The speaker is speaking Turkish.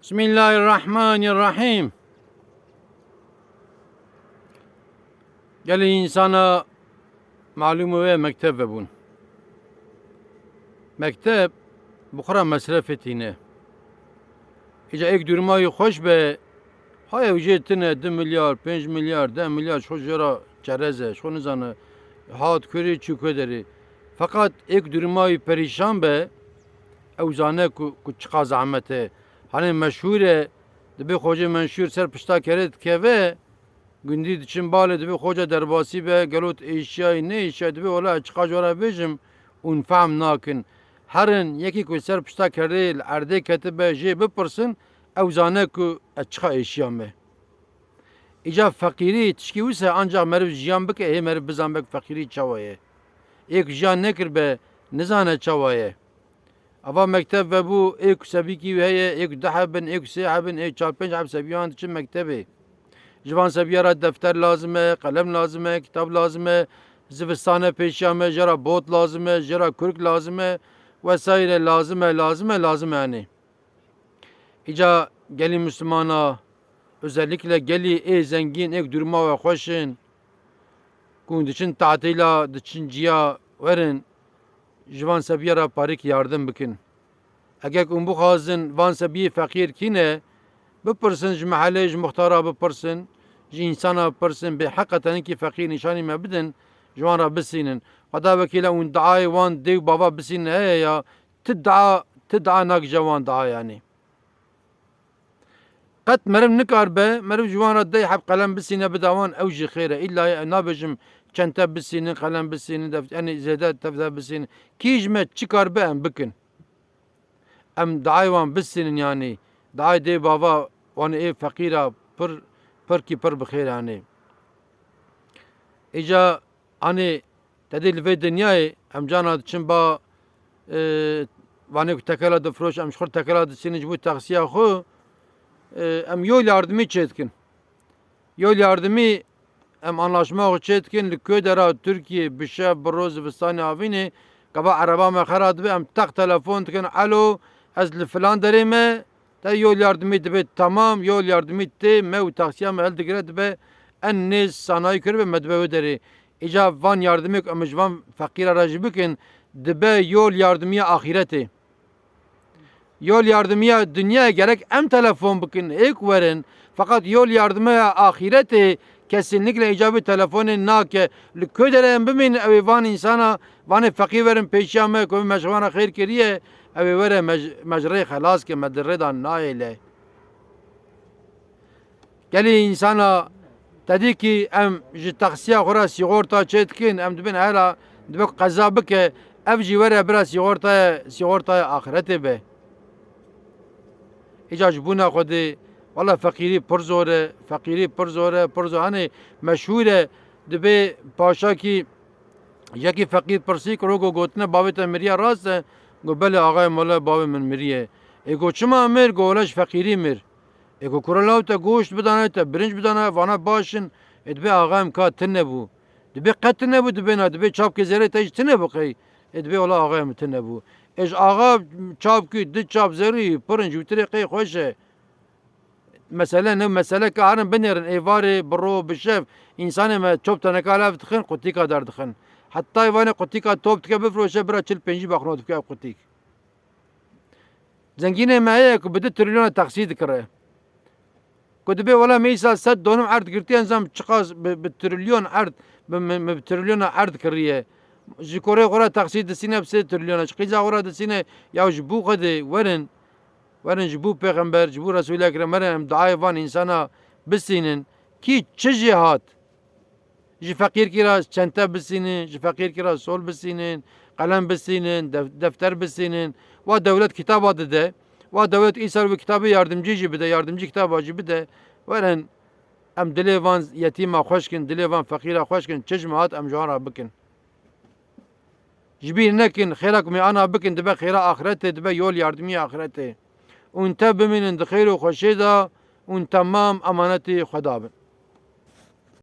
Bismillahirrahmanirrahim. Gelin insana malumu ve mektep ve bun. Mektep bukhara mesrefetine. İca ek durmayı hoş be. Hay ücretine 2 milyar, 5 milyar, 10 milyar çocuğa çereze, şunu zanı hat köri çukederi. Fakat ek durmayı perişan be. Evzane ku çıka zahmete. Hani meşhure dibi hoca menşur ser pişta keret keve gündüz için bağlı dibi hoca derbasi be gelot eşyayı ne eşya dibi ola çıka jora bejim un fam nakin herin yeki ku ser pişta kerel erde ketibe je bipirsin evzane ku çıka eşya me İca fakiri tişki vise ancak merv jiyan bike he merv bizan bek fakiri çavaye ek jiyan nekir be nizane çavaye Ava mektep ve bu ek sebiki ve ek dahabın, ek sehabın, ek çarpınç hab sebiyan için mektebi. Civan sebiyara defter lazım है, kalem lazım है, kitap lazım है, zivistane peşyame, jara bot lazım है, jara kürk lazım है, vesaire lazım है yani. İca geli Müslümana, özellikle geli zengin, ek durma ve hoşin, kund için tatila, için ciya verin, Jivan sebiyara parik yardım bikin. Eğer bu xazin van sebiye fakir kine, bipirsin ji mahalle ji muhtara bipirsin, ji insana bipirsin, be hakikaten ki fakir nişani me bidin, jivan ra bisinin. Qada vekile un daay van dev baba bisinin heye ya, tidda nak javan daa yani. Qat merim nikar be, merim jivan ra dey hab kalem bisine bidavan evji khire, illa nabijim çente bisinin, kalem bisinin, yani zede tefde bisinin. Kijme çıkar be em bikin. Em daayvan bisinin yani. Daay de baba vani ev fakira pır ki pır bixir yani. İca hani tedil ve dünyayı em cana için ba vani tekela de froş em şkur tekela de sinin bu taksiya xo em yol yardımı çetkin. Yol yardımı em anlaşma çetkin li köydera Türkiye bişe broz vistani avini kaba araba me xarad be em tak telefon tkin alo ez li filan derime te yol yardımı dibe tamam yol yardımı te me taksiya me el digre dibe en nez sanayi kır ve medbeve deri ica van yardımı em van fakir aracı bikin dibe yol yardımı ahireti yol yardımı dünyaya gerek em telefon bikin ek verin fakat yol yardımı ahireti kesinlikle icabı telefonun nake köydere bimin evi van insana van fakir verin peşyame koy meşvana khair kiriye evi vere mecre halas ke medredan naile geli insana dedi ki em ji taksiya xora sigorta çetkin em dibin hala dibe qaza bike ev ji vere bira sigorta ahirete be icac buna xodi Valla fakiri pır zore, hani meşhure dibe paşa ki yaki fakir pırsi kro gotne bavete miriye rast go bele ağay mola bave min miriye ego çima mir golaş fakiri mir ego kuralav te goşt bidane te birinci bidane vana başın edbe ağayım ka tenne bu dibe qatne bu dibe na dibe çap kezere te tenne bu qey edbe ola ağayım tenne bu ağa çap ki di çap zeri pırınç vitri qey xoşe Mesela ne mesele ki arın binerin evari bro bişev insanı me çok tane kalav tıkın kutu kadar tıkın. Hatta evane kutu kadar top tıkı bifroşe bira çil penci bakno tıkı kutu. Zengine meye ki bide trilyona taksit kare. Kutu be valla meysa set donum art girtiyen zam çıkaz be trilyon art be trilyona art kariye. Jikore kora taksit desine bse trilyona çıkıza kora desine ya bu kadar verin. Verin bu peygamber, bu Resul-i Ekrem verin daay van insana bisinin ki çi cihat ji fakir kira çente bisinin, ji fakir kira sol bisinin, kalem bisinin, defter bisinin ve devlet kitaba de ve devlet isar ve kitabı yardımcı gibi de yardımcı kitabı gibi de verin em dile van yetima hoşkin, dile van fakira hoşkin çi cihat em jara bikin. Jibir nekin khairak mi ana bikin dibe khaira ahirete dibe yol yardımı ahirete. وانت بمن خير وخشيدا وانت تمام امانتي خدابن